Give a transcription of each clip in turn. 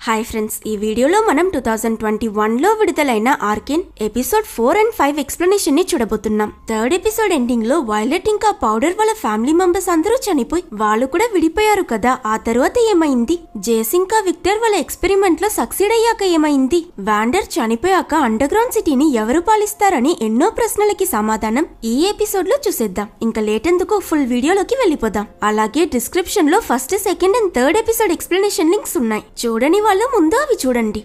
Hi friends, ఈ వీడియోలో మనం 2021లో విడుదలైన ఆర్కేన్ ఎపిసోడ్ 4 అండ్ 5 ఎక్స్ప్లెనేషన్ ని చూడబోతున్నాం. థర్డ్ ఎపిసోడ్ ఎండింగ్ లో వైలెట్ ఇంకా పౌడర్ వాళ్ళ ఫ్యామిలీ మెంబర్స్ అందరూ చనిపోయి వాళ్ళు కూడా విడిపోయారు కదా. ఆ తర్వాత ఏమైంది? జేస్ ఇంకా విక్టర్ వాళ్ళ ఎక్స్పెరిమెంట్ లో సక్సీడ్ అయ్యాక ఏమైంది? వాండర్ చనిపోయాక అండర్ గ్రౌండ్ సిటీని ఎవరు పాలిస్తారని ఎన్నో ప్రశ్నలకి సమాధానం ఈ ఎపిసోడ్ లో చూసేద్దాం. ఇంకా లేటెందుకు ఫుల్ వీడియోలోకి వెళ్ళిపోదాం. అలాగే డిస్క్రిప్షన్ లో first, second and third episode explanation links ఉన్నాయి. చూడని వాళ్ళ ముందు అవి చూడండి.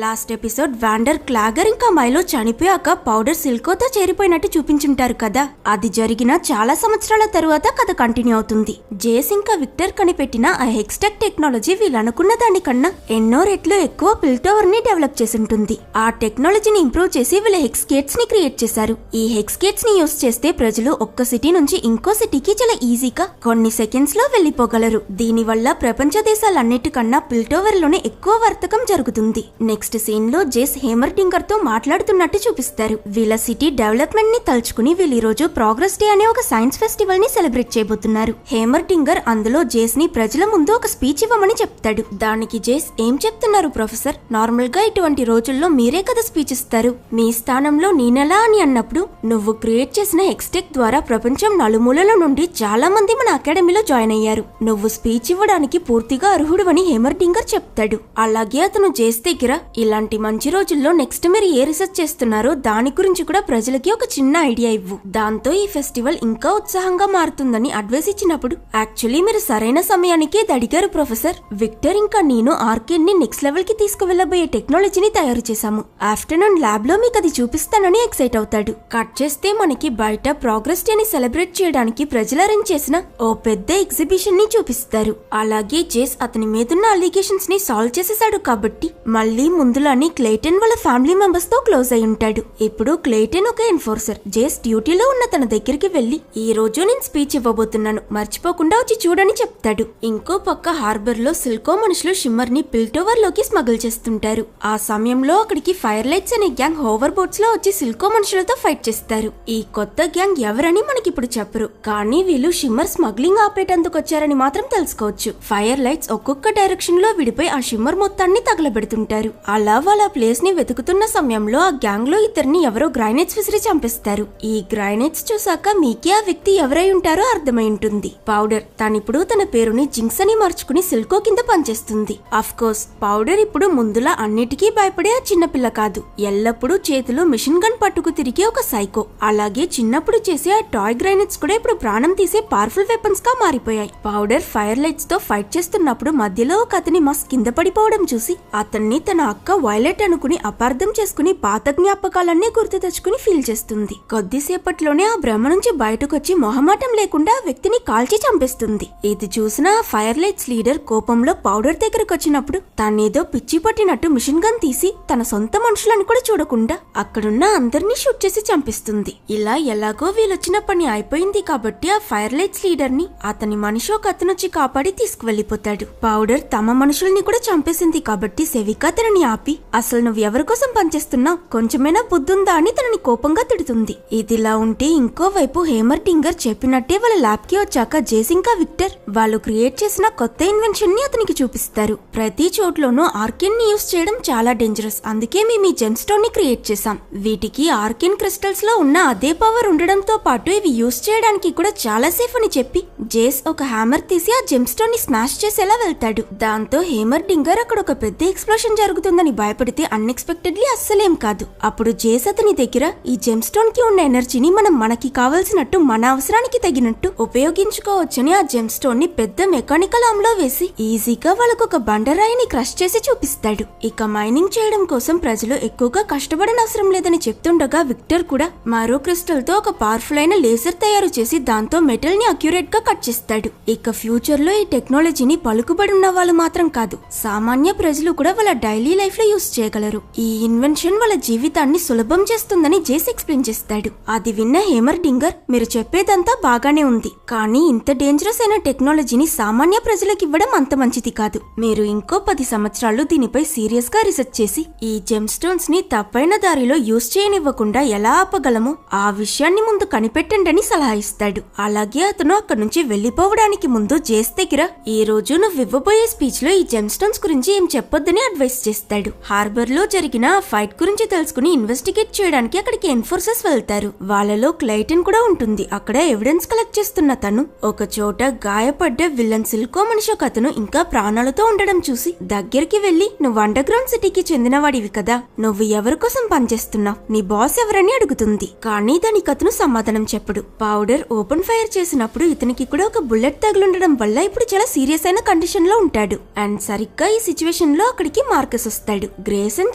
లాస్ట్ ఎపిసోడ్ వాండర్, క్లాగర్ ఇంకా మైలో చనిపోయాక పౌడర్ సిల్కోతో చేరిపోయినట్టు చూపించుంటారు కదా. అది జరిగిన చాలా సంవత్సరాల తరువాత కథ కంటిన్యూ అవుతుంది. జేస్ ఇంకా విక్టర్ కనిపెట్టిన ఆ హెక్స్టెక్ టెక్నాలజీ వీళ్ళనుకున్న దానికన్నా ఎన్నో రెట్లు ఎక్కువ పిల్టోవర్ ని డెవలప్ చేసి ఉంటుంది. ఆ టెక్నాలజీని ఇంప్రూవ్ చేసి వీళ్ళ హెక్స్కేట్స్ ని క్రియేట్ చేశారు. ఈ హెక్స్కేట్స్ ని యూస్ చేస్తే ప్రజలు ఒక్క సిటీ నుంచి ఇంకో సిటీకి చాలా ఈజీగా కొన్ని సెకండ్స్ లో వెళ్లిపోగలరు. దీనివల్ల ప్రపంచ దేశాలన్నిటికన్నా పిల్టోవర్ లోనే ఎక్కువ వర్తకం జరుగుతుంది. నెక్స్ట్ సీన్ లో జేస్ హేమర్డింగర్ తో మాట్లాడుతున్నట్టు చూపిస్తారు. వీళ్ళ సిటీ డెవలప్మెంట్ ని తలుచుకుని వీళ్ళు ఈ రోజు ప్రోగ్రెస్ డే అనే ఒక సైన్స్ ఫెస్టివల్ ని సెలబ్రేట్ చేయబోతున్నారు. హేమర్డింగర్ అందులో జేస్ ని ప్రజల ముందు ఒక స్పీచ్ ఇవ్వమని చెప్తాడు. దానికి జేస్, ఏం చెప్తున్నారు ప్రొఫెసర్? నార్మల్ గా ఇటువంటి రోజుల్లో మీరే కదా స్పీచ్ ఇస్తారు. మీ స్థానంలో నేనెలా అని అన్నప్పుడు, నువ్వు క్రియేట్ చేసిన హెక్స్టెక్ ద్వారా ప్రపంచం నలుమూలల నుండి చాలా మంది మన అకాడమీలో జాయిన్ అయ్యారు. నువ్వు స్పీచ్ ఇవ్వడానికి పూర్తిగా అర్హుడు అని హేమర్డింగర్ చెప్తాడు. అలాగే అతను జేస్ దగ్గర, ఇలాంటి మంచి రోజుల్లో నెక్స్ట్ మీరు ఏ రీసెర్చ్ చేస్తున్నారో దాని గురించి కూడా ప్రజలకి ఒక చిన్న ఐడియా ఇవ్వు. దాంతో ఈ ఫెస్టివల్ ఇంకా ఉత్సాహంగా మారుతుందని అడ్వైస్ ఇచ్చినప్పుడు, యాక్చువల్లీ మీరు సరైన సమయానికే అడిగారు ప్రొఫెసర్. విక్టర్ ఇంకా నేను ఆర్కేన్ ని నెక్స్ట్ లెవెల్ కి తీసుకువెళ్లబోయే టెక్నాలజీని తయారు చేశాము. ఆఫ్టర్నూన్ ల్యాబ్ లో మీకు అది చూపిస్తానని ఎక్సైట్ అవుతాడు. కట్ చేస్తే మనకి బయట ప్రోగ్రెస్ డే ని సెలబ్రేట్ చేయడానికి ప్రజలు అరేంజ్ చేసిన ఓ పెద్ద ఎగ్జిబిషన్ ని చూపిస్తారు. అలాగే జేస్ అతని మీదున్న అలిగేషన్స్ ని సాల్వ్ చేసేసాడు కాబట్టి మళ్ళీ ముందులాని క్లేటన్ వాళ్ళ ఫ్యామిలీ మెంబర్స్ తో క్లోజ్ అయి ఉంటాడు. ఇప్పుడు క్లేటన్ ఒక ఎన్ఫోర్సర్. జేస్ డ్యూటీలో ఉన్న తన దగ్గరికి వెళ్లి, ఈ రోజు నేను స్పీచ్ ఇవ్వబోతున్నాను, మర్చిపోకుండా వచ్చి చూడని చెప్తాడు. ఇంకో పక్క హార్బర్ లో సిల్కో మనుషులు షిమ్మర్ ని పిల్టోవర్ లోకి స్మగుల్ చేస్తుంటారు. ఆ సమయంలో అక్కడికి ఫైర్ లైట్స్ అనే గ్యాంగ్ హోవర్ బోట్స్ లో వచ్చి సిల్కో మనుషులతో ఫైట్ చేస్తారు. ఈ కొత్త గ్యాంగ్ ఎవరని మనకిప్పుడు చెప్పరు, కానీ వీళ్ళు షిమ్మర్ స్మగ్లింగ్ ఆపేటందుకు వచ్చారని మాత్రం తెలుసుకోవచ్చు. ఫైర్ లైట్స్ ఒక్కొక్క డైరెక్షన్ లో విడిపోయి ఆ షిమ్మర్ మొత్తాన్ని తగలబెడుతుంటారు. అలా వాళ్ళ ప్లేస్ ని వెతుకుతున్న సమయంలో ఆ గ్యాంగ్ లో ఇద్దరిని ఎవరో గ్రైనేట్స్ విసిరి చంపేస్తారు. ఈ గ్రైనేట్స్ చూసాక మీకే ఆ వ్యక్తి ఎవరై ఉంటారో అర్థమై ఉంటుంది. పౌడర్ తనిప్పుడు తన పేరుని జింక్స్ అని మార్చుకుని సిల్కో కింద పనిచేస్తుంది. అఫ్ కోర్స్ పౌడర్ ఇప్పుడు ముందులా అన్నిటికీ భయపడే ఆ చిన్నపిల్ల కాదు. ఎల్లప్పుడూ చేతిలో మిషన్ గన్ పట్టుకు తిరిగే ఒక సైకో. అలాగే చిన్నప్పుడు చేసే ఆ టాయ్ గ్రైనేట్స్ కూడా ఇప్పుడు ప్రాణం తీసే పవర్ఫుల్ వెపన్స్ గా మారిపోయాయి. పౌడర్ ఫైర్ లైట్స్ తో ఫైట్ చేస్తున్నప్పుడు మధ్యలో ఒక అతని మస్ కింద పడిపోవడం చూసి అతన్ని తన అక్క వైలెట్ అనుకుని అపార్థం చేసుకుని పాత జ్ఞాపకాలన్నీ గుర్తు తెచ్చుకుని ఫీల్ చేస్తుంది. కొద్దిసేపట్లోనే ఆ భ్రమ నుంచి బయటకొచ్చి మొహమాటం లేకుండా ఆ వ్యక్తిని కాల్చి చంపేస్తుంది. ఇది చూసిన ఆ ఫైర్ లైట్స్ లీడర్ కోపంలో పౌడర్ దగ్గరకు వచ్చినప్పుడు తనేదో పిచ్చి పట్టినట్టు మిషన్ గన్ తీసి తన సొంత మనుషులను కూడా చూడకుండా అక్కడున్న అందరినీ షూట్ చేసి చంపిస్తుంది. ఇలా ఎలాగో వీళ్ళొచ్చిన పని అయిపోయింది కాబట్టి ఆ ఫైర్ లైట్స్ లీడర్ ని అతని మనిషి ఒక అతనొచ్చి కాపాడి తీసుకువెళ్లిపోతాడు. పౌడర్ తమ మనుషుల్ని కూడా చంపేసింది కాబట్టి సెవికా తనని ఆపి, అసలు నువ్వు ఎవరి కోసం పనిచేస్తున్నావు, కొంచెమైనా బుద్ధుందా అని తనని కోపంగా తిడుతుంది. ఇదిలా ఉంటే ఇంకోవైపు హేమర్డింగర్ చెప్పినట్టే వాళ్ళ ల్యాబ్ కి వచ్చాక జేస్ ఇంకా విక్టర్ వాళ్ళు క్రియేట్ చేసిన కొత్త ఇన్వెన్షన్ ని అతనికి చూపిస్తారు. ప్రతి చోట్లోనూ ఆర్కేన్ ని యూస్ చేయడం చాలా డేంజరస్, అందుకే మేము ఈ జెమ్ స్టోన్ ని క్రియేట్ చేశాం. వీటికి ఆర్కేన్ క్రిస్టల్స్ లో ఉన్న అదే పవర్ ఉండడంతో పాటు ఇవి యూస్ చేయడానికి కూడా చాలా సేఫ్ అని చెప్పి జేస్ ఒక హ్యామర్ తీసి ఆ జెమ్ స్టోన్ ని స్మాష్ చేసేలా వెళ్తాడు. దాంతో హేమర్డింగర్ అక్కడ ఒక పెద్ద ఎక్స్ప్లోషన్ జరుగుతుందని భయపడితే అన్ఎక్స్పెక్టెడ్లీ అస్సలేం కాదు. అప్పుడు జేస్ అతని దగ్గర, ఈ జెమ్ స్టోన్ కి ఉన్న ఎనర్జీని మనం మనకి కావలసినట్టు మన అవసరానికి తగినట్టు ఉపయోగించుకోవచ్చని ఆ జెమ్ స్టోన్ ని పెద్ద మెకానికల్ ఆర్మ్ లో వేసి ఈజీగా వాళ్ళకు ఒక బండరాయిని క్రష్ చేసి చూపిస్తాడు. ఇక మైనింగ్ చేయడం కోసం ప్రజలు ఎక్కువగా కష్టపడనవసరం లేదని చెప్తుండగా విక్టర్ కూడా మరో క్రిస్టల్ తో ఒక పవర్ఫుల్ అయిన లేజర్ తయారు చేసి దాంతో మెటల్ ని అక్యురేట్ గా కట్ చేస్తాడు. ఇక ఫ్యూచర్ లో ఈ టెక్నాలజీని పలుకుబడి ఉన్న వాళ్ళు మాత్రం కాదు, సామాన్య ప్రజలు కూడా వాళ్ళ డైలీ లైఫ్ లైఫ్ లో యూస్ చేయగలరు. ఈ ఇన్వెన్షన్ వాళ్ళ జీవితాన్ని సులభం చేస్తుందని జేస్ ఎక్స్ప్లెయిన్ చేస్తాడు. అది విన్న హేమర్డింగర్, మీరు చెప్పేదంతా బాగానే ఉంది, కానీ ఇంత డేంజరస్ అయిన టెక్నాలజీని సామాన్య ప్రజలకు ఇవ్వడం అంత మంచిది కాదు. మీరు ఇంకో 10 సంవత్సరాలు దీనిపై సీరియస్ గా రీసెర్చ్ చేసి ఈ జెమ్ స్టోన్స్ ని తప్పైన దారిలో యూస్ చేయనివ్వకుండా ఎలా ఆపగలమో ఆ విషయాన్ని ముందు కనిపెట్టండి అని సలహా ఇస్తాడు. అలాగే అతను అక్కడి నుంచి వెళ్లిపోవడానికి ముందు జేస్ దగ్గర ఈ రోజు నువ్వు ఇవ్వబోయే స్పీచ్ లో ఈ జెమ్ స్టోన్స్ గురించి ఏం చెప్పొద్దని అడ్వైస్ చేస్తాడు. హార్బర్ లో జరిగిన ఆ ఫైట్ గురించి తెలుసుకుని ఇన్వెస్టిగేట్ చేయడానికి అక్కడికి ఎన్ఫోర్సర్స్ వెళ్తారు. వాళ్ళలో క్లైటన్ కూడా ఉంటుంది. అక్కడ ఎవిడెన్స్ కలెక్ట్ చేస్తున్న తను ఒక చోట గాయపడ్డ విలన్ సిల్కో మనిషి ఒక అతను ఇంకా ప్రాణాలతో ఉండడం చూసి దగ్గరికి వెళ్లి, నువ్వు అండర్ గ్రౌండ్ సిటీకి చెందినవాడివి కదా, నువ్వు ఎవరి కోసం పనిచేస్తున్నావు, నీ బాస్ ఎవరని అడుగుతుంది. కానీ దానికి అతను సమాధానం చెప్పడు. పౌడర్ ఓపెన్ ఫైర్ చేసినప్పుడు ఇతనికి కూడా ఒక బుల్లెట్ తగులుండడం వల్ల ఇప్పుడు చాలా సీరియస్ అయిన కండిషన్ లో ఉంటాడు. అండ్ సరిగ్గా ఈ సిచ్యువేషన్ లో అక్కడికి మార్కస్ వస్తాడు. గ్రేసన్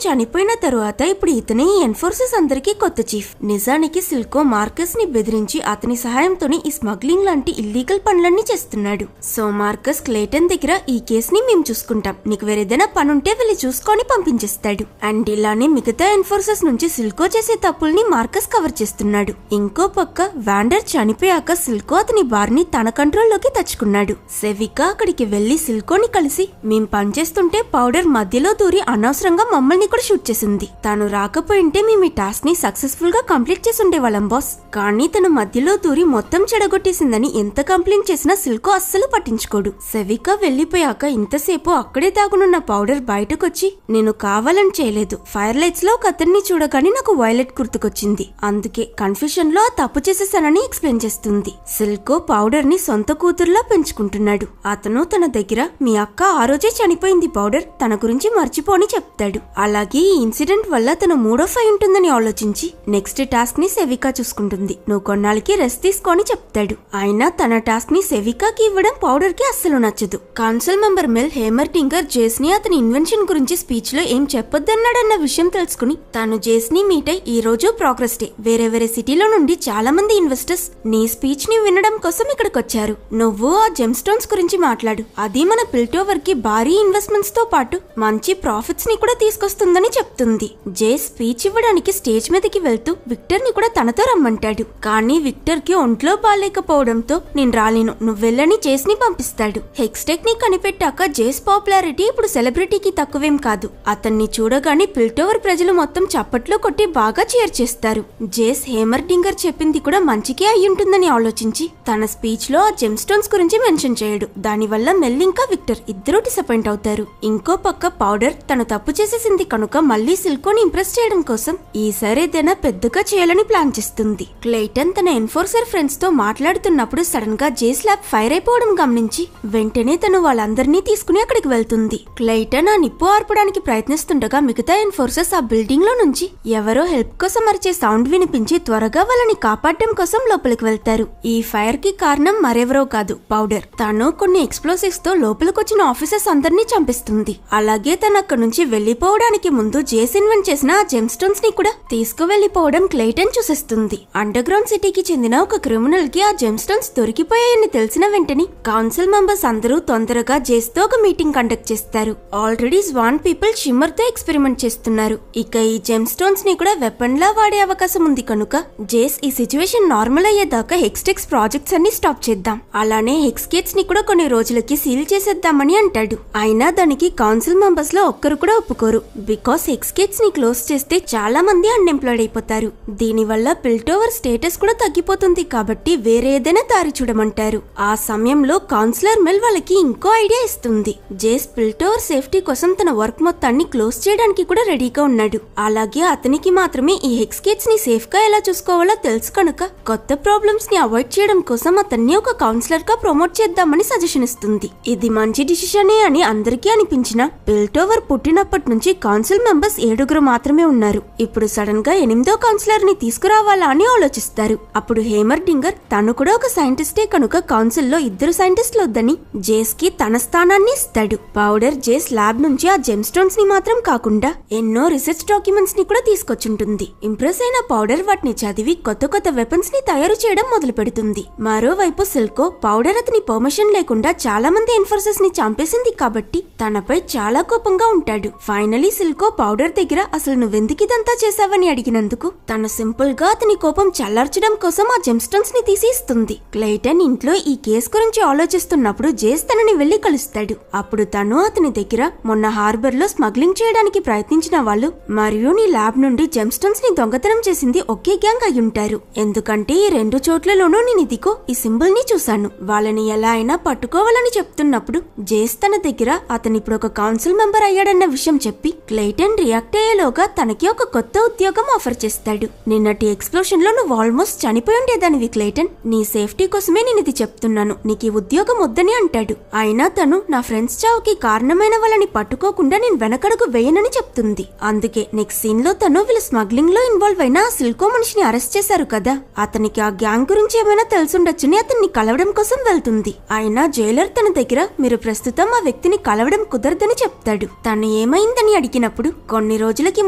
చనిపోయిన తరువాత ఇప్పుడు ఇతనే ఈ ఎన్ఫోర్సర్స్ అందరికీ కొత్త చీఫ్. నిజానికి సిల్కో మార్కస్ ని బెదిరించి అతని సహాయంతోనే ఈ స్మగ్లింగ్ లాంటి ఇల్లీగల్ పనులన్నీ చేస్తున్నాడు. సో మార్కస్ క్లేటన్ దగ్గర ఈ కేసుని మేము చూసుకుంటాం, నీకు వేరేదైనా పనుంటే వెళ్ళి చూసుకొని పంపించేస్తాడు. అండ్ ఇలానే మిగతా ఎన్ఫోర్సర్స్ నుంచి సిల్కో చేసే తప్పుల్ని మార్కస్ కవర్ చేస్తున్నాడు. ఇంకో పక్క వాండర్ చనిపోయాక సిల్కో అతని బార్ని తన కంట్రోల్లోకి తెచ్చుకున్నాడు. సెవికా అక్కడికి వెళ్లి సిల్కోని కలిసి, మేం పనిచేస్తుంటే పౌడర్ మధ్యలో దూరి అనవసరంగా మమ్మల్ని కూడా షూట్ చేసింది, తను రాకపోయింటే మేము ఈ టాస్క్ ని సక్సెస్ఫుల్ గా కంప్లీట్ చేసి ఉండేవాళ్ళం బాస్, కానీ తను మధ్యలో దూరి మొత్తం చెడగొట్టేసిందని ఎంత కంప్లైంట్ చేసినా సిల్కో అస్సలు పట్టించుకోడు. సెవికా వెళ్లిపోయాక ఇంతసేపు అక్కడే దాగునున్న పౌడర్ బయటకొచ్చి, నేను కావాలని చేయలేదు, ఫైర్ లైట్స్ లో ఒక అతన్ని చూడగానే నాకు వైలెట్ గుర్తుకొచ్చింది, అందుకే కన్ఫ్యూషన్ లో ఆ తప్పు చేసేసానని ఎక్స్ప్లెయిన్ చేస్తుంది. సిల్కో పౌడర్ ని సొంత కూతురులా పెంచుకుంటున్నాడు. అతను తన దగ్గర, మీ అక్క ఆ రోజే చనిపోయింది పౌడర్, తన గురించి మర్చిపోని చెప్తాడు. అలాగే ఈ ఇన్సిడెంట్ వల్ల తను మూడ్ ఆఫ్ అయి ఉంటుందని ఆలోచించి నెక్స్ట్ టాస్క్ ని సెవికా చూసుకుంటుంది, నువ్వు కొన్నాళ్ళకి రెస్ట్ తీసుకోని చెప్తాడు. అయినా తన టాస్క్ ని సెవికాకి ఇవ్వడం పౌడర్ కి అస్సలు నచ్చదు. కౌన్సిల్ మెంబర్ మెల్ హేమర్డింగర్ జేస్ ని అతని ఇన్వెన్షన్ గురించి స్పీచ్ లో ఏం చెప్పొద్దన్నాడన్న విషయం తెలుసుకుని తాను జేస్ ని మీట్ అయి, ఈ రోజు ప్రోగ్రెస్ డే, వేరే వేరే సిటీలో నుండి చాలా మంది ఇన్వెస్టర్స్ నీ స్పీచ్ ని వినడం కోసం ఇక్కడికి వచ్చారు, నువ్వు ఆ జెమ్ స్టోన్స్ గురించి మాట్లాడు, అది మన పిల్టోవర్ కి భారీ ఇన్వెస్ట్మెంట్స్ తో పాటు మంచి ప్రాఫిట్స్ ని కూడా తీసుకొస్తుందని చెప్తుంది. జే స్పీచ్ ఇవ్వడానికి స్టేజ్ మీదకి వెళ్తూ విక్టర్ ని కూడా తనతో రమ్మంటాడు. కానీ విక్టర్ కి ఒంట్లో బాలేకపోవడంతో నేను రాలేను, నువ్వెళ్ళని జేస్ ని పంపిస్తాడు. హెక్స్ టెక్నిక్ కనిపెట్టాక జేస్ పాపులారిటీ ఇప్పుడు సెలబ్రిటీకి తక్కువేం కాదు. అతన్ని చూడగానే పిల్టోవర్ ప్రజలు మొత్తం చప్పట్లో కొట్టి బాగా చీర్ చేస్తారు. జేస్ హేమర్డింగర్ చెప్పింది కూడా మంచికే అయ్యుంటుందని ఆలోచించి తన స్పీచ్ లో ఆ జెమ్ స్టోన్స్ గురించి మెన్షన్ చేయడు. దానివల్ల మెల్ ఇంకా విక్టర్ ఇద్దరూ డిసప్పాయింట్ అవుతారు. ఇంకో పక్క పౌడర్ తను తప్పు చేసేసింది కనుక మళ్ళీ సిల్కోని ఇంప్రెస్ చేయడం కోసం ఈసారి ఏదైనా పెద్దగా చేయాలని ప్లాన్ చేస్తుంది. క్లైటన్ తన ఎన్ఫోర్సర్ ఫ్రెండ్స్ తో మాట్లాడుతున్నప్పుడు సడన్ గా జేస్ ల్యాబ్ ఫైర్ అయిపోవడం గమనించి వెంటనే తను వాళ్ళందరినీ తీసుకుని అక్కడికి వెళ్తుంది. క్లైటన్ ఆ నిప్పు ఆర్పడానికి ప్రయత్నిస్తుండగా మిగతా ఎన్ఫోర్సర్స్ ఆ బిల్డింగ్ లో నుంచి ఎవరో హెల్ప్ కోసం అరిచే సౌండ్ వినిపించి త్వరగా వాళ్ళని కాపాడడం కోసం లోపలికి వెళ్తారు. ఈ ఫైర్ కి కారణం మరెవరో కాదు, పౌడర్. తను కొన్ని ఎక్స్ప్లోసివ్స్ తో లోపలికొచ్చిన ఆఫీసర్స్ అందరినీ చంపిస్తుంది. అలాగే తను అక్కడి నుంచి వెళ్లిపోవడానికి ముందు జేస్ ఇన్వెంట్ చేసిన ఆ జెమ్ స్టోన్స్ ని కూడా తీసుకువెళ్లిపోవడం క్లైటన్ చూసేస్తుంది. అండర్ గ్రౌండ్ సిటీకి చెందిన ఒక క్రిమినల్ కి ఆ జెమ్ స్టోన్స్ దొరికిపోయాయని తెలిసిన వెంటనే కౌన్సిల్ మెంబర్స్ అందరూ తొందరగా జేస్ తో ఒక మీటింగ్ కండక్ట్ చేస్తారు. ఆల్రెడీ స్వాన్ పీపుల్ షిమ్మర్ తో ఎక్స్పెరిమెంట్ చేస్తున్నారు. ఇక ఈ జెమ్ స్టోన్స్ ని కూడా వెపన్ లా వాడే అవకాశం ఉంది కనుక జేస్ ఈ సిచ్యువేషన్ నార్మల్ అయ్యేదాకా హెక్స్టెక్స్ ప్రాజెక్ట్స్ అన్ని స్టాప్ చేద్దాం, అలానే హెక్స్ గేట్స్ ని కూడా కొన్ని రోజులకి సీల్ చేసేద్దామని అంటాడు. అయినా దానికి కౌన్సిల్ మెంబర్స్ లో ఒక్కరు కూడా ఒప్పుకోరు. బికాస్ హెక్స్ గేట్స్ ని క్లోజ్ చేస్తే చాలా మంది అన్ఎంప్లాయిడ్ అయిపోతారు. దీనివల్ల పిల్టోవర్ స్టేటస్ కూడా తగ్గిపోతుంది కాబట్టి వేరే ఏదైనా దారి చూడమంటారు. ఆ సమయంలో కౌన్సిలర్ మెల్ వాళ్ళకి ఇంకో ఐడియా ఇస్తుంది. జేస్ పిల్టోవర్ సేఫ్టీ కోసం తన వర్క్ మొత్తాన్ని క్లోజ్ చేయడానికి కూడా రెడీగా ఉన్నాడు. అలాగే అతనికి మాత్రమే ఈ హెక్స్ గేట్స్ ని సేఫ్ గా ఎలా చూసుకోవాలో తెలుసు కనుక కొత్త ప్రాబ్లమ్స్ ని అవాయిడ్ చేయడం కోసం అతన్ని ఒక కౌన్సిలర్ గా ప్రమోట్ చేద్దామని సజెషన్ ఇస్తుంది. ఇది మంచి డిసిషనే అని అందరికీ అనిపించినా పిల్టోవర్ పుట్టినప్పటి నుంచి కౌన్సిల్ మెంబర్స్ 7 మాత్రమే ఉన్నారు. ఇప్పుడు సడన్ గా 8వ కౌన్సిలర్ ని తీసుకురావాలా అని ఆలోచిస్తారు. అప్పుడు హేమర్డింగర్ తను కూడా ఒక సైంటిస్టే కనుక కౌన్సిల్ లో 2 సైంటిస్టులు వద్దని జేస్ కి తన స్థానాన్ని ఇస్తాడు. పౌడర్ జేస్ ల్యాబ్ నుంచి ఆ జెమ్ స్టోన్స్ ని మాత్రం కాకుండా ఎన్నో రీసెర్చ్ డాక్యుమెంట్స్ ని కూడా తీసుకొచ్చుంటుంది. ఇంప్రెస్ అయిన పౌడర్ వాటిని చదివి కొత్త కొత్త వెపన్స్ ని తయారు చేయడం మొదలు పెడుతుంది. మరోవైపు సిల్కో పౌడర్ అతని పర్మిషన్ లేకుండా చాలా మంది ఎన్ఫోర్సర్స్ ని చంపేసింది కాబట్టి తనపై చాలా కోపంగా ఉంటాడు. చెప్తాడు. ఫైనలీ సిల్కో పౌడర్ దగ్గర అసలు నువ్వెందుకు ఇదంతా చేసావని అడిగినందుకు తను సింపుల్ గా అతని కోపం చల్లార్చడం కోసం ఆ జెమ్స్టోన్స్ ని తీసి ఇస్తుంది. క్లైటన్ ఇంట్లో ఈ కేసు గురించి ఆలోచిస్తున్నప్పుడు జేస్ తనని వెళ్లి కలుస్తాడు. అప్పుడు తను అతని దగ్గర మొన్న హార్బర్ లో స్మగ్లింగ్ చేయడానికి ప్రయత్నించిన వాళ్ళు మరియు నీ ల్యాబ్ నుండి జెమ్స్టోన్స్ ని దొంగతనం చేసింది ఒకే గ్యాంగ్ అయ్యుంటారు. ఎందుకంటే ఈ 2 చోట్లలోనూ నేను ఇదిగో ఈ సింబల్ ని చూశాను. వాళ్ళని ఎలా అయినా పట్టుకోవాలని చెప్తున్నప్పుడు జేస్ తన దగ్గర అతను ఇప్పుడు ఒక కౌన్సిల్ మెంబర్ అయ్యాడన్న విషయం చెప్పి క్లైటన్ రియాక్ట్ అయ్యేలోగా తనకి ఒక కొత్త ఉద్యోగం ఆఫర్ చేస్తాడు. నిన్నటి ఎక్స్ప్లోషన్ లో నువ్వు ఆల్మోస్ట్ చనిపోయి ఉండేదానివి క్లైటన్. నీ సేఫ్టీ కోసమే నేను ఇది చెప్తున్నాను. నీకు ఈ ఉద్యోగం వద్దని అంటాడు. అయినా తను నా ఫ్రెండ్స్ చావుకి కారణమైన వాళ్ళని పట్టుకోకుండా నేను వెనకడుగు వేయనని చెప్తుంది. అందుకే నెక్స్ట్ సీన్ లో తను వీళ్ళు స్మగ్లింగ్ లో ఇన్వాల్వ్ అయిన ఆ సిల్కో మనిషిని అరెస్ట్ చేశారు కదా, అతనికి ఆ గ్యాంగ్ గురించి ఏమైనా తెలుసుండొచ్చని అతన్ని కలవడం కోసం వెళ్తుంది. అయినా జైలర్ తన దగ్గర మీరు ప్రస్తుతం ఆ వ్యక్తిని కలవడం కుదరదని చెప్తాడు. తను ఏమైందని అడిగినప్పుడు కొన్ని రోజులకి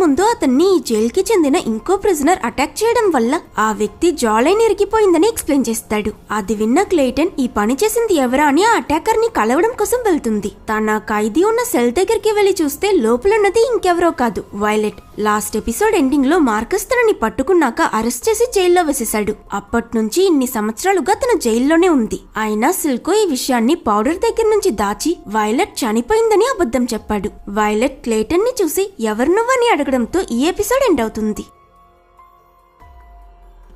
ముందు అతన్ని ఈ జైల్ కి చెందిన ఇంకో ప్రిజనర్ అటాక్ చేయడం వల్ల ఆ వ్యక్తి జాలైన్ ఇరిగిపోయిందని ఎక్స్ప్లెయిన్ చేస్తాడు. అది విన్న క్లైటన్ ఈ పని చేసింది ఎవరా అని ఆ అటాకర్ ని కలవడం కోసం వెళ్తుంది. తన ఖైదీ ఉన్న సెల్ దగ్గరికి వెళ్లి చూస్తే లోపలున్నది ఇంకెవరో కాదు, వైలెట్. లాస్ట్ ఎపిసోడ్ ఎండింగ్ లో మార్కస్ తనని పట్టుకున్నాక అరెస్ట్ చేసి జైల్లో వేసేశాడు. అప్పట్నుంచి ఇన్ని సంవత్సరాలుగా తన జైల్లోనే ఉంది. అయినా సిల్కో ఈ విషయాన్ని పౌడర్ దగ్గర నుంచి దాచి వైలెట్ చనిపోయిందని అబద్ధం చెప్పాడు. వైలెట్ క్లైటన్ ని చూసి ఎవరు నువ్వని అడగడంతో ఈ ఎపిసోడ్ ఎండ్ అవుతుంది.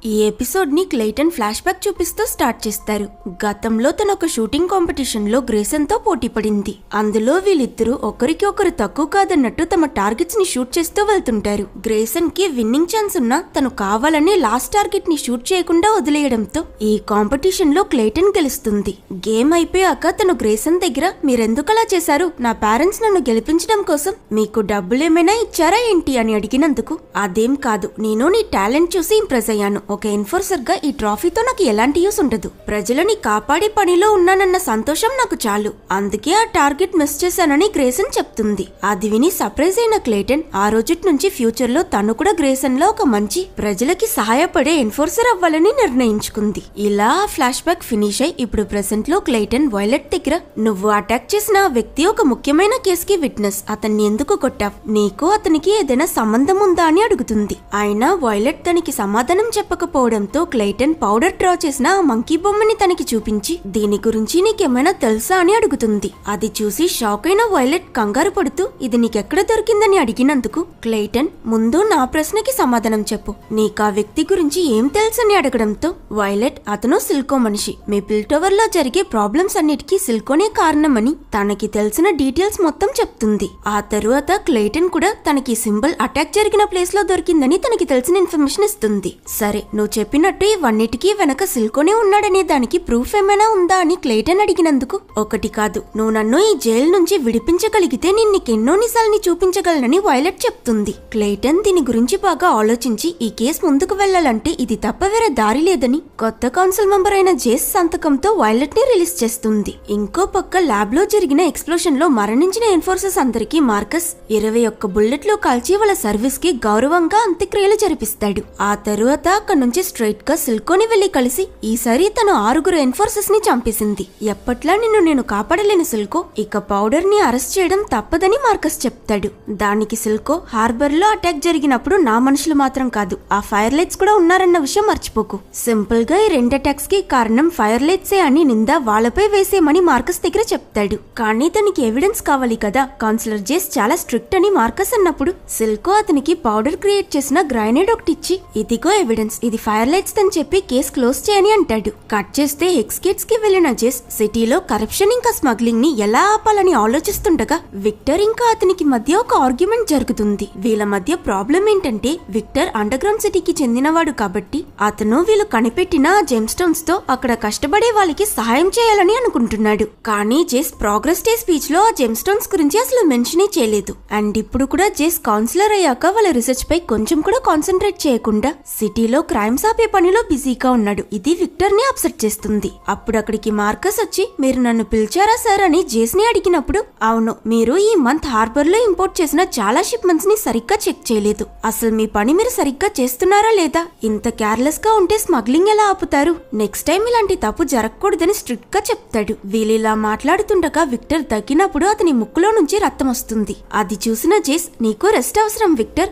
ఈ ఎపిసోడ్ ని క్లైటన్ ఫ్లాష్ బ్యాక్ చూపిస్తూ స్టార్ట్ చేస్తారు. గతంలో తన ఒక షూటింగ్ కాంపిటీషన్ లో గ్రేసన్ తో పోటీ పడింది. అందులో వీళ్ళిద్దరూ ఒకరికి ఒకరు తక్కువ కాదన్నట్టు తమ టార్గెట్స్ ని షూట్ చేస్తూ వెళ్తుంటారు. గ్రేసన్ కి విన్నింగ్ ఛాన్స్ ఉన్నా తను కావాలని లాస్ట్ టార్గెట్ ని షూట్ చేయకుండా వదిలేయడంతో ఈ కాంపిటీషన్ లో క్లైటన్ గెలుస్తుంది. గేమ్ అయిపోయాక తను గ్రేసన్ దగ్గర మీరెందుకలా చేశారు, నా పేరెంట్స్ నన్ను గెలిపించడం కోసం మీకు డబ్బులేమైనా ఇచ్చారా ఏంటి అని అడిగినందుకు అదేం కాదు, నేను నీ టాలెంట్ చూసి ఇంప్రెస్ అయ్యాను. ఒక ఎన్ఫోర్సర్ గా ఈ ట్రాఫీతో నాకు ఎలాంటి యూస్ ఉండదు. ప్రజలని కాపాడే పనిలో ఉన్నానన్న సంతోషం నాకు చాలు. అందుకే ఆ టార్గెట్ మిస్ చేశానని గ్రేసన్ చెప్తుంది. అది విని సర్ప్రైజ్ అయిన క్లైటన్ ఆ రోజుటి నుంచి ఫ్యూచర్ లో తను కూడా గ్రేసన్ లో ఒక మంచి ప్రజలకి సహాయపడే ఎన్ఫోర్సర్ అవ్వాలని నిర్ణయించుకుంది. ఇలా ఫ్లాష్ బ్యాక్ ఫినిష్ అయి ఇప్పుడు ప్రెసెంట్ లో క్లైటన్ వైలెట్ దగ్గర నువ్వు అటాక్ చేసిన ఆ వ్యక్తి ఒక ముఖ్యమైన కేసుకి విట్నెస్, అతన్ని ఎందుకు కొట్టావ్, నీకు అతనికి ఏదైనా సంబంధం ఉందా అని అడుగుతుంది. అయినా వైలెట్ తనకి సమాధానం చెప్పకపోవడంతో క్లైటన్ పౌడర్ డ్రా చేసిన ఆ మంకీ బొమ్మని తనకి చూపించి దీని గురించి నీకేమైనా తెలుసా అని అడుగుతుంది. అది చూసి షాక్ అయిన వైలెట్ కంగారు పడుతూ ఇది నీకెక్కడ దొరికిందని అడిగినందుకు క్లైటన్ ముందు నా ప్రశ్నకి సమాధానం చెప్పు, నీకు ఆ వ్యక్తి గురించి ఏం తెలుసని అడగడంతో వైలెట్ అతను సిల్కో మనిషి, మీ పిల్టోవర్ లో జరిగే ప్రాబ్లమ్స్ అన్నిటికీ సిల్కోనే కారణమని తనకి తెలిసిన డీటెయిల్స్ మొత్తం చెప్తుంది. ఆ తరువాత క్లైటన్ కూడా తనకి సింబల్ అటాక్ జరిగిన ప్లేస్ లో దొరికిందని తనకి తెలిసిన ఇన్ఫర్మేషన్ ఇస్తుంది. సరే, నువ్వు చెప్పినట్టు ఇవన్నిటికీ వెనక సిల్కోనే ఉన్నాడనే దానికి ప్రూఫ్ ఏమైనా ఉందా అని క్లైటన్ అడిగినందుకు ఒకటి కాదు, నువ్వు నన్ను ఈ జైలు నుంచి విడిపించగలిగితే నేను నీకెన్నో నిజాలని చూపించగలనని వైలెట్ చెప్తుంది. క్లైటన్ దీని గురించి బాగా ఆలోచించి ఈ కేసు ముందుకు వెళ్లాలంటే ఇది తప్ప వేరే దారి లేదని కొత్త కౌన్సిల్ మెంబర్ అయిన జేస్ సంతకంతో వైలెట్ ని రిలీజ్ చేస్తుంది. ఇంకో పక్క ల్యాబ్ లో జరిగిన ఎక్స్ప్లోషన్ లో మరణించిన ఎన్ఫోర్సర్స్ అందరికీ మార్కస్ 21 బుల్లెట్లు కాల్చి వాళ్ళ సర్వీస్ కి గౌరవంగా అంత్యక్రియలు జరిపిస్తాడు. ఆ తరువాత అక్కడ నుంచి స్ట్రైట్ గా సిల్కోని వెళ్లి కలిసి ఈసారి తను 6 ఎన్ఫోర్సర్స్ ని చంపేసింది. ఎప్పట్లా నిన్ను నేను కాపాడలేను సిల్కో, ఇక పౌడర్ ని అరెస్ట్ చేయడం తప్పదని మార్కస్ చెప్తాడు. దానికి సిల్కో హార్బర్ లో అటాక్ జరిగినప్పుడు నా మనుషులు మాత్రం కాదు ఆ ఫైర్ లైట్స్ కూడా ఉన్నారన్న విషయం మర్చిపోకు. సింపుల్ గా ఈ 2 అటాక్స్ కి కారణం ఫైర్ లైట్సే అని నింద వాళ్ళపై వేసేయమని మార్కస్ దగ్గర చెప్తాడు. కానీ తనకి ఎవిడెన్స్ కావాలి కదా, కౌన్సిలర్ జేస్ చాలా స్ట్రిక్ట్ అని మార్కస్ అన్నప్పుడు సిల్కో అతనికి పౌడర్ క్రియేట్ చేసిన గ్రైనేడ్ ఒకటి ఇచ్చి ఇదిగో ఎవిడెన్స్, ఇది ఫైర్ లైట్స్ అని చెప్పి కేసు క్లోజ్ చేయని అంటాడు. కట్ చేస్తే హెక్స్గేట్స్ కి వెళ్లిన జెస్ సిటీలో కరప్షన్ ఇంకా స్మగ్లింగ్ ని ఎలా ఆపాలని ఆలోచిస్తుండగా విక్టర్ ఇంకా అతనికి మధ్య ఒక ఆర్గ్యుమెంట్ జరుగుతుంది. వీళ్ళ మధ్య ప్రాబ్లం ఏంటంటే విక్టర్ అండర్ గ్రౌండ్ సిటీకి చెందినవాడు కాబట్టి అతను వీళ్ళు కనిపెట్టిన జెమ్ స్టోన్స్ తో అక్కడ కష్టపడే వాళ్ళకి సహాయం చేయాలని అనుకుంటున్నాడు. కానీ జెస్ ప్రోగ్రెస్ డే స్పీచ్ లో ఆ జెమ్ స్టోన్స్ గురించి అసలు మెన్షన్ చేయలేదు. అండ్ ఇప్పుడు కూడా జెస్ కౌన్సిలర్ అయ్యాక వాళ్ళ రీసెర్చ్ పై కొంచెం కూడా కాన్సన్ట్రేట్ చేయకుండా సిటీలో క్రైమ్స్ ఆపే పనిలో బిజీగా ఉన్నాడు. ఇది విక్టర్ ని అప్సెట్ చేస్తుంది. అప్పుడు అక్కడికి మార్కస్ వచ్చి మీరు నన్ను పిలిచారా సార్ అని జేస్ ని అడిగినప్పుడు అవును, మీరు ఈ మంత్ హార్బర్ లో ఇంపోర్ట్ చేసిన చాలా షిప్మెంట్స్ ని సరిగ్గా చెక్ చేయలేదు. అసలు మీ పని మీరు సరిగ్గా చేస్తున్నారా లేదా? ఇంత కేర్లెస్ గా ఉంటే స్మగ్లింగ్ ఎలా ఆపుతారు? నెక్స్ట్ టైం ఇలాంటి తప్పు జరగకూడదని స్ట్రిక్ట్ గా చెప్తాడు. వీళ్ళిలా మాట్లాడుతుండగా విక్టర్ దగ్గినప్పుడు అతని ముక్కులో నుంచి రక్తం వస్తుంది. అది చూసిన జేస్ నీకు రెస్ట్ అవసరం విక్టర్,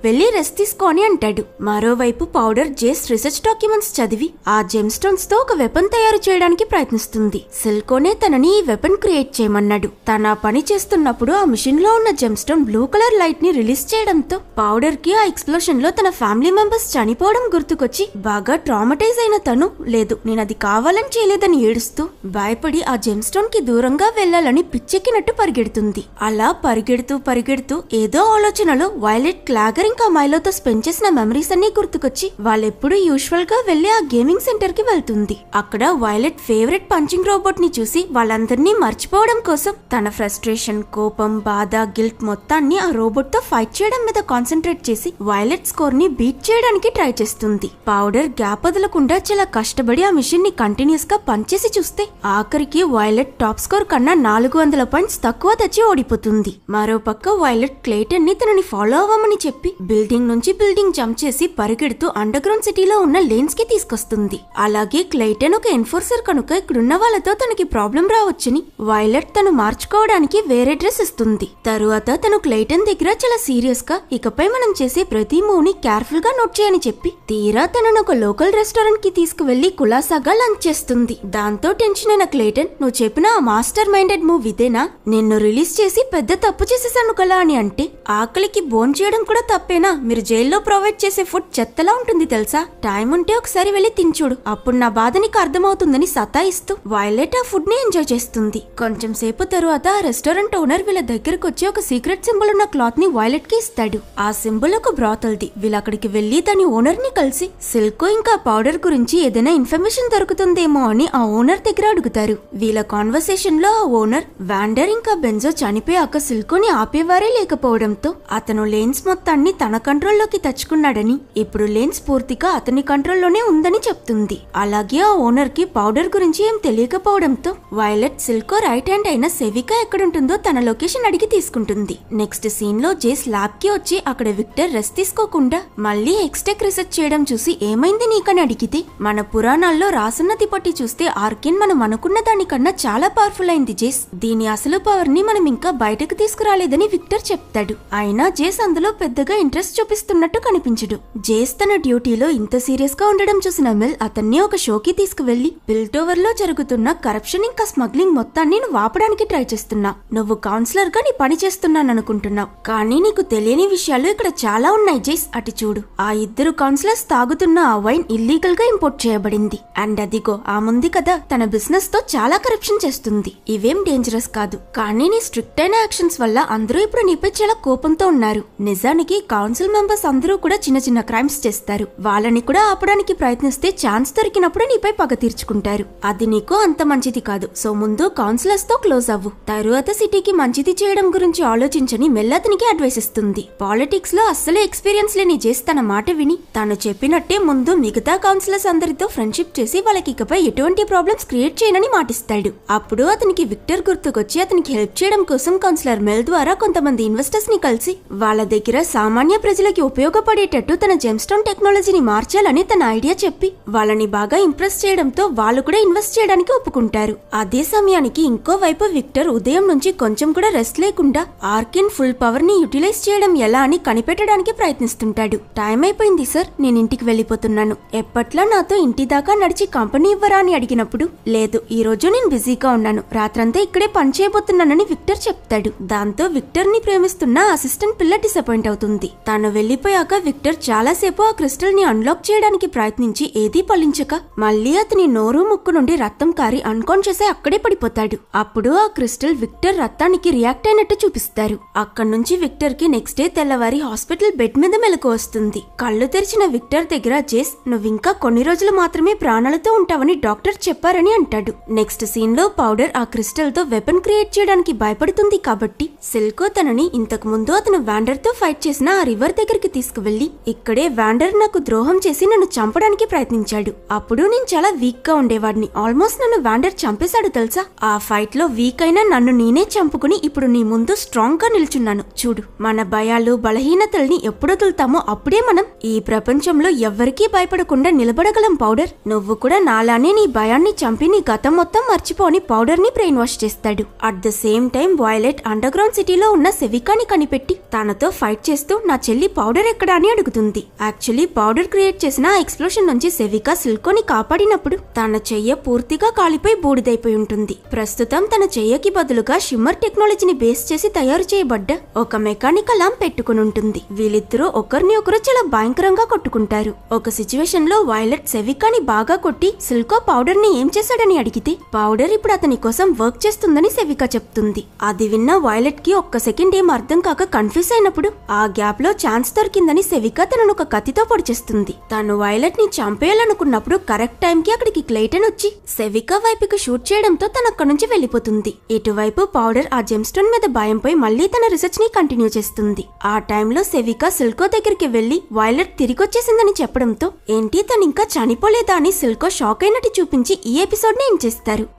వెళ్ళి రెస్ట్ తీసుకో అని అంటాడు. మరోవైపు పౌడర్ జేస్ రీసెర్చ్ డాక్యుమెంట్స్ చదివి ఆ జెమ్ స్టోన్స్ తో ఒక వెపన్ తయారు చేయడానికి ప్రయత్నిస్తుంది. సిల్కోనే తనని ఈ వెపన్ క్రియేట్ చేయమన్నాడు. తన పని చేస్తున్నప్పుడు ఆ మిషన్ లో ఉన్న gem stone blue colour light ని రిలీజ్ చేయడంతో పౌడర్ కి ఆ ఎక్స్ప్లోషన్ లో తన ఫ్యామిలీ మెంబర్స్ చనిపోవడం గుర్తుకొచ్చి బాగా ట్రామటైజ్ అయిన తను లేదు నేను అది కావాలని చేయలేదని ఏడుస్తూ భయపడి ఆ జెమ్ స్టోన్ కి దూరంగా వెళ్లాలని పిచ్చెక్కినట్టు పరిగెడుతుంది. అలా పరిగెడుతూ ఏదో ఆలోచనలో వైలెట్ క్లాగర్ ఇంకా మైలోతో స్పెండ్ చేసిన మెమరీస్ అన్ని గుర్తుకొచ్చి వాళ్ళెప్పుడు యూజువల్ గా వెళ్లి ఆ గేమింగ్ సెంటర్ కి వెళ్తుంది. అక్కడ వైలెట్ ఫేవరెట్ పంచింగ్ రోబోట్ ని చూసి వాళ్ళందరినీ మర్చిపోవడం కోసం తన ఫ్రస్ట్రేషన్, కోపం, బాధ, గిల్ట్ మొత్తాన్ని ఆ రోబోట్ తో ఫైట్ చేయడం మీద కాన్సన్ట్రేట్ చేసి వైలెట్ స్కోర్ ని బీట్ చేయడానికి ట్రై చేస్తుంది. పౌడర్ గ్యాప్ వదలకుండా చాలా కష్టపడి ఆ మిషన్ ని కంటిన్యూస్ గా పనిచేసి చూస్తే ఆఖరికి వైలెట్ టాప్ స్కోర్ కన్నా 400 పాయింట్స్ తక్కువ తెచ్చి ఓడిపోతుంది. మరోపక్క వైలెట్ క్లేటన్ ని తనని ఫాలో అవ్వమని చెప్పి బిల్డింగ్ నుంచి బిల్డింగ్ జంప్ చేసి పరిగెడుతూ అండర్ గ్రౌండ్ సిటీలో ఉన్న లేన్స్ కి తీసుకొస్తుంది. అలాగే క్లేటన్ ఒక ఎన్ఫోర్సర్ కనుక ఇక్కడున్న వాళ్ళతో తనకి ప్రాబ్లం రావచ్చని వైలెట్ తను మార్చుకోవడానికి వేరే డ్రెస్ ఇస్తుంది. తరువాత తను క్లేటన్ దగ్గర చాలా సీరియస్ గా ఇకపై మనం చేసే ప్రతి మూవ్ ని కేర్ఫుల్ గా నోట్ చేయని చెప్పి తీరా తనను ఒక లోకల్ రెస్టారెంట్ కి తీసుకువెళ్లి కులాసాగా లంచ్ చేస్తుంది. దాంతో టెన్షన్ అయిన క్లేటన్ నువ్వు చెప్పిన ఆ మాస్టర్ మైండెడ్ మూవ్ ఇదేనా? నిన్ను రిలీజ్ చేసి పెద్ద తప్పు చేసేసాను కలా అని అంటే ఆకలికి బోన్ చేయడం కూడా తప్పేనా? మీరు జైల్లో ప్రొవైడ్ చేసే ఫుడ్ చెత్తలా ఉంటుంది తెలుసా? టైం ఉంటే ఒకసారి వెళ్లి తినచూడు, అప్పుడు నా బాధ నీకు అర్థమవుతుందని సతాయిస్తూ వైలెట్ ఆ ఫుడ్ ని ఎంజాయ్ చేస్తుంది. కొంచెం సేపు తరువాత ఆ రెస్టారెంట్ ఓనర్ వీళ్ళ దగ్గరకు వచ్చి ఒక సీక్రెట్ సింబల్ ఉన్న క్లాత్ ని వైలెట్ కి ఇస్తాడు. ఆ సింబల్ ఒక బ్రాతల్ది. వీళ్ళు అక్కడికి వెళ్లి దాని ఓనర్ ని కలిసి సిల్కో ఇంకా పౌడర్ గురించి ఏదైనా ఇన్ఫర్మేషన్ దొరుకుతుందేమో అని ఆ ఓనర్ దగ్గర అడుగుతారు. వీళ్ళ కాన్వర్సేషన్ లో ఆ ఓనర్ వాండర్ ఇంకా బెంజో చనిపోయాక సిల్కోని ఆపేవారే లేకపోవడంతో అతను లేన్స్ మొత్తాన్ని తన కంట్రోల్లోకి తెచ్చుకున్నాడని, ఇప్పుడు లేన్స్ పూర్తిగా అతని కంట్రోల్లోనే ఉందని చెప్తుంది. అలాగే ఆ ఓనర్ కి పౌడర్ గురించి ఏం తెలియకపోవడంతో వైలెట్ సిల్కో రైట్ హ్యాండ్ అయిన సెవికా ఎక్కడుంటుందో తన లొకేషన్ అడిగి తీసుకుంటుంది. నెక్స్ట్ సీన్ లో జేస్ ల్యాబ్ కి వచ్చి అక్కడ విక్టర్ రెస్ట్ తీసుకోకుండా మళ్ళీ ఎక్స్టెక్ రీసెర్చ్ చేయడం చూసి ఏమైంది నీకని అడిగితే మన పురాణాల్లో రాసున్నది పట్టి చూస్తే ఆర్కిన్ మనం అనుకున్న దానికన్నా చాలా పవర్ఫుల్ అయింది జేస్, దీని అసలు పవర్ ని మనం ఇంకా బయటకు తీసుకురాలేదని విక్టర్ చెప్తాడు. అయినా జేస్ అందులో పెద్దగా ఇంట్రెస్ట్ చూపిస్తున్నట్టు కనిపించడు. జేస్ తన డ్యూటీలో ఇంత సీరియస్ గా ఉండడం చూసిన మెల్ అతన్ని ఒక షోకి తీసుకువెళ్లి పిల్టోవర్ లో జరుగుతున్న కరప్షన్ ఇంకా స్మగ్లింగ్ మొత్తాన్ని నువ్వు ఆపడానికి ట్రై చేస్తున్నావు. నువ్వు కౌన్సిలర్ గా నీ పని చేస్తున్నాననుకుంటున్నావు, కానీ నీకు తెలియని విషయాలు ఇక్కడ చాలా ఉన్నాయి జేస్. అటు చూడు, ఆ ఇద్దరు కౌన్సిలర్స్ తాగుతున్న ఆ వైన్ ఇల్లీగల్ గా ఇంపోర్ట్ చేయబడింది. అండ్ అదిగో ఆ ముందు కదా తన బిజినెస్ తో చాలా కరప్షన్ చేస్తుంది. ఇవేం డేంజరస్ కాదు, కానీ నీ స్ట్రిక్ట్ అయిన యాక్షన్స్ వల్ల అందరూ ఇప్పుడు నీపై చాలా కోపంతో ఉన్నారు. నిజానికి కౌన్సిల్ మెంబర్స్ అందరూ కూడా చిన్న చిన్న క్రైమ్స్ చేస్తారు. వాళ్ళని కూడా ఆపడానికి ప్రయత్నిస్తే ఛాన్స్ దొరికినప్పుడు నీపై పగ తీర్చుకుంటారు. అది నీకు అంత మంచిది కాదు. సో ముందు కౌన్సిలర్స్ తో క్లోజ్ అవ్వు, తరువాత సిటీకి మంచిది చేయడం గురించి ఆలోచించని మెల్లతనికి అడ్వైస్ ఇస్తుంది. పాలిటిక్స్ లో అస్సలు ఎక్స్పీరియన్స్ లేని జేస్ తన మాట విని తాను చెప్పినట్టే ముందు మిగతా కౌన్సిలర్స్ అందరితో ఫ్రెండ్షిప్ చేసి వాళ్ళకి ఇకపై ఎటువంటి ప్రాబ్లమ్స్ క్రియేట్ చేయనని మాటిస్తాడు. అప్పుడు అతనికి విక్టర్ గుర్తుకొచ్చి అతనికి హెల్ప్ చేయడం కోసం కౌన్సిలర్ మెల్ ద్వారా కొంతమంది ఇన్వెస్టర్స్ ని కలిసి వాళ్ళ దగ్గర సామాన్య ప్రజలకి ఉపయోగపడేటట్టు తన జెమ్స్టోన్ టెక్నాలజీని మార్చాలని తన ఐడియా చెప్పి వాళ్ళని బాగా ఇంప్రెస్ చేయడంతో వాళ్ళు కూడా ఇన్వెస్ట్ చేయడానికి ఒప్పుకుంటారు. అదే సమయానికి ఇంకోవైపు విక్టర్ ఉదయం నుంచి కొంచెం కూడా రెస్ట్ లేకుండా ఆర్కిన్ ఫుల్ పవర్ ని యూటిలైజ్ చేయడం ఎలా అని కనిపెట్టడానికి ప్రయత్నిస్తుంటాడు. టైం అయిపోయింది సార్, నేను ఇంటికి వెళ్లిపోతున్నాను. ఎప్పట్లా నాతో ఇంటి దాకా నడిచి కంపెనీ ఇవ్వరా అని అడిగినప్పుడు లేదు, ఈ రోజు నేను బిజీగా ఉన్నాను, రాత్రంతా ఇక్కడే పని చేయబోతున్నానని విక్టర్ చెప్తాడు. దాంతో విక్టర్ ని ప్రేమిస్తున్న అసిస్టెంట్ పిల్ల డిసప్పాయింట్ అవుతుంది. తాను వెళ్లిపోయాక విక్టర్ చాలాసేపు ఆ క్రిస్టల్ ని అన్లాక్ చేయడానికి ప్రయత్నించి ఏదీ ఫలించక మళ్ళీ అతని నోరు ముక్కు నుండి రక్తం కారి అన్కాన్షియస్ అయి అక్కడే పడిపోతాడు. అప్పుడు ఆ క్రిస్టల్ విక్టర్ రక్తానికి రియాక్ట్ అయినట్టు చూపిస్తారు. అక్కడి నుంచి విక్టర్ కి నెక్స్ట్ డే తెల్లవారి హాస్పిటల్ బెడ్ మీద మెలకు వస్తుంది. కళ్ళు తెరిచిన విక్టర్ దగ్గర జేస్ నువ్వింకా కొన్ని రోజులు మాత్రమే ప్రాణాలతో ఉంటావని డాక్టర్ చెప్పారని అంటాడు. నెక్స్ట్ సీన్ లో పౌడర్ ఆ క్రిస్టల్ తో వెపన్ క్రియేట్ చేయడానికి భయపడుతుంది కాబట్టి సిల్కో తనని ఇంతకు ముందు అతను వాండర్ తో ఫైట్ చేసిన ఆ రివర్ దగ్గరికి తీసుకువెళ్లి ఇక్కడే వాండర్ నాకు ద్రోహం చేసి నన్ను చంపడానికి ప్రయత్నించాడు. అప్పుడు నేను చాలా వీక్ గా ఉండేవాడిని. ఆల్మోస్ట్ నన్ను వాండర్ చంపేశాడు తెలుసా. ఆ ఫైట్ లో వీక్ అయినా నన్ను నేనే చంపుకుని ఇప్పుడు నీ ముందు స్ట్రాంగ్ గా నిల్చున్నాను. చూడు, మన భయాలు బలహీనతల్ని ఎప్పుడు వదులుతామో అప్పుడే మనం ఈ ప్రపంచంలో ఎవ్వరికీ భయపడకుండా నిలబడగలం పౌడర్. నువ్వు కూడా నాలానే నీ భయాన్ని చంపి నీ గతం మొత్తం మర్చిపోని పౌడర్ ని బ్రెయిన్ వాష్ చేస్తాడు. At the same time violet under ground సిటీలో ఉన్న సెవికాని కనిపెట్టి తనతో ఫైట్ చేస్తూ నా చెల్లి పౌడర్ ఎక్కడా అని అడుగుతుంది. యాక్చువల్లీ పౌడర్ క్రియేట్ చేసిన ఆ ఎక్స్ప్లోషన్ నుంచి సెవికా సిల్కోని కాపాడినప్పుడు తన చెయ్య పూర్తిగా కాలిపోయి బూడిదైపోయి ఉంటుంది. ప్రస్తుతం తన చెయ్యకి బదులుగా షిమ్మర్ టెక్నాలజీని బేస్ చేసి తయారు చేయబడ్డ ఒక మెకానికల్ ఆర్మ్ పెట్టుకుని ఉంటుంది. వీళ్ళిద్దరూ ఒకరిని ఒకరు చాలా భయంకరంగా కొట్టుకుంటారు. ఒక సిచ్యువేషన్ లో వైలెట్ సెవికాని బాగా కొట్టి సిల్కో పౌడర్ ని ఏం చేశాడని అడిగితే పౌడర్ ఇప్పుడు అతని కోసం వర్క్ చేస్తుందని సెవికా చెప్తుంది. అది విన్న వైలెట్ కి ఒక్క సెకండ్ ఏం అర్థం కాక కన్ఫ్యూజ్ అయినప్పుడు ఆ గ్యాప్ లో ఛాన్స్ దొరికిందని సెవికా తనను ఒక కత్తితో పొడిచేస్తుంది. తను వైలెట్ ని చంపేయాలనుకున్నప్పుడు కరెక్ట్ టైం కి అక్కడికి క్లైటన్ వచ్చి సెవికా వైపుకి షూట్ చేయడంతో తన అక్కడి నుంచి వెళ్లిపోతుంది. ఇటువైపు పౌడర్ ఆ జెమ్స్టోన్ మీద భయంపై మళ్లీ తన రీసెర్చ్ ని కంటిన్యూ చేస్తుంది. ఆ టైంలో సెవికా సిల్కో దగ్గరికి వెళ్లి వైలెట్ తిరిగొచ్చేసిందని చెప్పడంతో ఏంటి తను ఇంకా చనిపోలేదా అని సిల్కో షాక్ అయినట్టు చూపించి ఈ ఎపిసోడ్ ని ఎండ్ చేస్తారు.